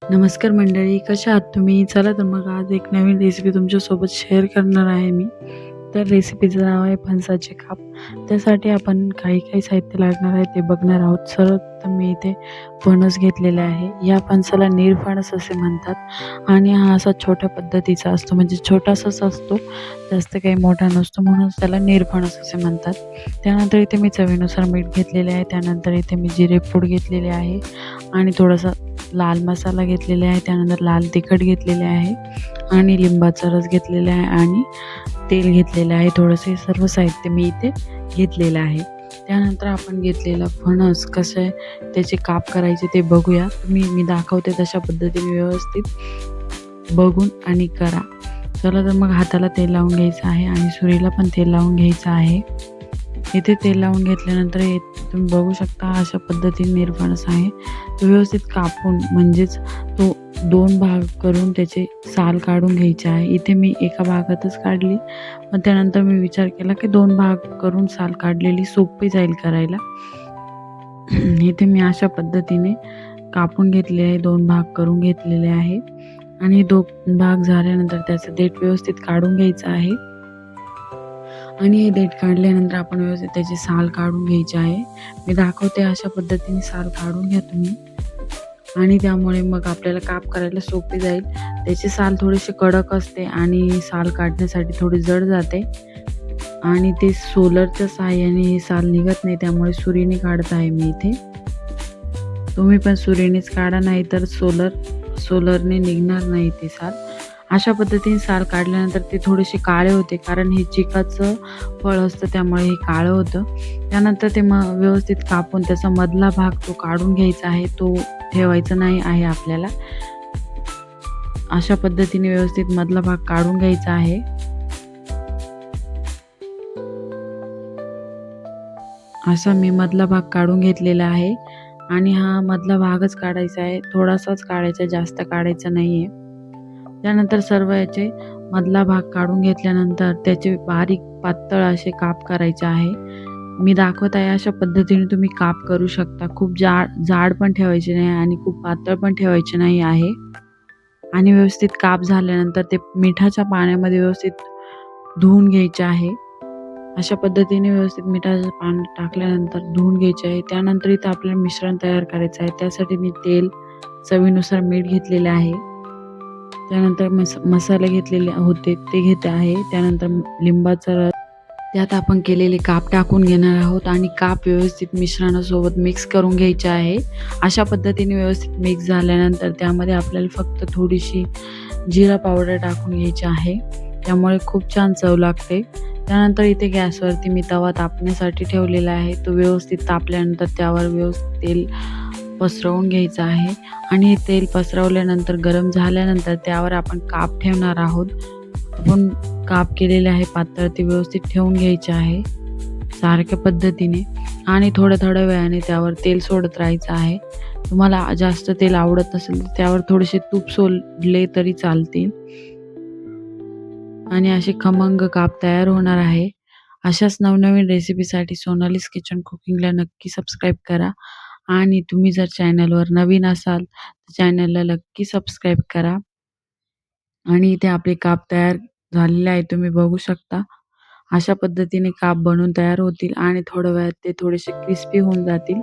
नमस्कार मंडळी, कशा आहात तुम्ही? चला तर मग आज एक नवीन रेसिपी तुमच्यासोबत शेअर करणार आहे मी. तर रेसिपीचं नाव आहे फणसाचे काप. त्यासाठी आपण काही साहित्य लागणार आहे ते बघणार आहोत. सर्वप्रथम मी इथे फणस घेतलेले आहे. या फणसाला निरफणस असे म्हणतात आणि हा असा छोट्या पद्धतीचा असतो, म्हणजे छोटासाच असतो, जास्त काही मोठा नसतो, म्हणून त्याला निरफणस असे म्हणतात. त्यानंतर इथे मी चवीनुसार मीठ घेतलेले आहे. त्यानंतर इथे मी जिरे पूड घेतलेले आहे आणि थोडासा लाल मसाला घेतलेला आहे. त्यानंतर लाल तिखट घेतलेले आहे आणि लिंबाचा रस घेतलेला आहे आणि तेल घेतलेलं आहे थोडंसं. हे सर्व साहित्य मी इथे घेतलेलं आहे. त्यानंतर आपण घेतलेला फणस कसं आहे त्याचे काप करायचे ते बघूया. मी दाखवते तशा पद्धतीने व्यवस्थित बघून आणि करा. चला तर मग हाताला तेल लावून घ्यायचं आहे आणि सुरीला पण तेल लावून घ्यायचं आहे. इथे तेल लावून घेतल्यानंतर हे तुम्ही बघू शकता अशा पद्धतीने निरफणस आहे. तो व्यवस्थित कापून म्हणजेच तो 2 भाग करून त्याचे साल काढून घ्यायचे आहे. इथे मी एका भागातच काढली, पण त्यानंतर मी विचार केला की 2 भाग करून साल काढलेली सोपी जाईल करायला. इथे मी अशा पद्धतीने कापून घेतले आहे, 2 भाग करून घेतलेले आहे आणि 2 भाग झाल्यानंतर त्याचं देठ व्यवस्थित काढून घ्यायचं आहे आणि हे देठ काढल्यानंतर आपण व्यवस्थित त्याची साल काढून घ्यायची आहे. मी दाखवते अशा पद्धतीने साल काढून घ्या तुम्ही आणि त्यामुळे मग आपल्याला काप करायला सोपे जाईल. त्याची साल थोडीशी कडक असते आणि साल काढण्यासाठी थोडी जड जाते आणि ते सोलरच्या साहाय्याने ही साल निघत नाही, त्यामुळे सुरीने काढत आहे मी इथे. तुम्ही पण सुरीनेच काढा, नाही तर सोलरने निघणार नाही ते साल. अशा पद्धतीने साल काढल्यानंतर ते थोडेसे काळे होते, कारण हे चिकाचं फळ असतं त्यामुळे हे काळं होतं. त्यानंतर ते व्यवस्थित कापून त्याचा मधला भाग तो काढून घ्यायचा आहे, तो ठेवायचा नाही आहे आपल्याला. अशा पद्धतीने व्यवस्थित मधला भाग काढून घ्यायचा आहे. असा मी मधला भाग काढून घेतलेला आहे आणि हा मधला भागच काढायचा आहे, थोडासाच काढायचा, जास्त काढायचा नाही आहे. त्यानंतर सर्व याचे मधला भाग काढून घेतल्यानंतर त्याचे बारीक पातळ असे काप करायचे आहे. मी दाखवत आहे अशा पद्धतीने तुम्ही काप करू शकता. खूप जाड पण ठेवायचे नाही आणि खूप पातळ पण ठेवायचे नाही आहे. आणि व्यवस्थित काप झाल्यानंतर ते मिठाच्या पाण्यामध्ये व्यवस्थित धुवून घ्यायचे आहे. अशा पद्धतीने व्यवस्थित मिठाचं पाणी टाकल्यानंतर धुवून घ्यायचे आहे. त्यानंतर इथं आपल्याला मिश्रण तयार करायचं आहे. त्यासाठी मी तेल, चवीनुसार मीठ घेतलेले आहे. त्यानंतर मसाले घेतलेले होते ते घेते आहे. त्यानंतर लिंबाचा रस, त्यात आपण केलेले काप टाकून घेणार आहोत आणि काप व्यवस्थित मिश्रणासोबत मिक्स करून घ्यायचे आहे. अशा पद्धतीने व्यवस्थित मिक्स झाल्यानंतर त्यामध्ये आपल्याला फक्त थोडीशी जिरा पावडर टाकून घ्यायची आहे. त्यामुळे खूप छान चव लागते. त्यानंतर इथे गॅसवरती मी तवा तापण्यासाठी ठेवलेला आहे. तो व्यवस्थित तापल्यानंतर त्यावर व्यवस्थित तेल पसरवून घ्यायचं आहे आणि हे तेल पसरवल्यानंतर गरम झाल्यानंतर त्यावर आपण काप ठेवणार आहोत. आपण काप केलेले आहे पातळ, ते व्यवस्थित ठेवून घ्यायचे आहे सारख्या पद्धतीने आणि थोड्या वेळाने त्यावर तेल सोडत राहायचं आहे. तुम्हाला जास्त तेल आवडत असेल तर त्यावर थोडेसे तूप सोडले तरी चालतील आणि असे खमंग काप तयार होणार आहे. अशाच नवनवीन रेसिपीसाठी सोनालीज किचन कुकिंगला नक्की सबस्क्राईब करा आणि तुम्ही जर चॅनलवर नवीन असाल तर चॅनलला नक्की सबस्क्राईब करा. आणि इथे आपले काप तयार झालेले आहे, तुम्ही बघू शकता. अशा पद्धतीने काप बनवून तयार होतील आणि थोड्या वेळात ते थोडेसे क्रिस्पी होऊन जातील.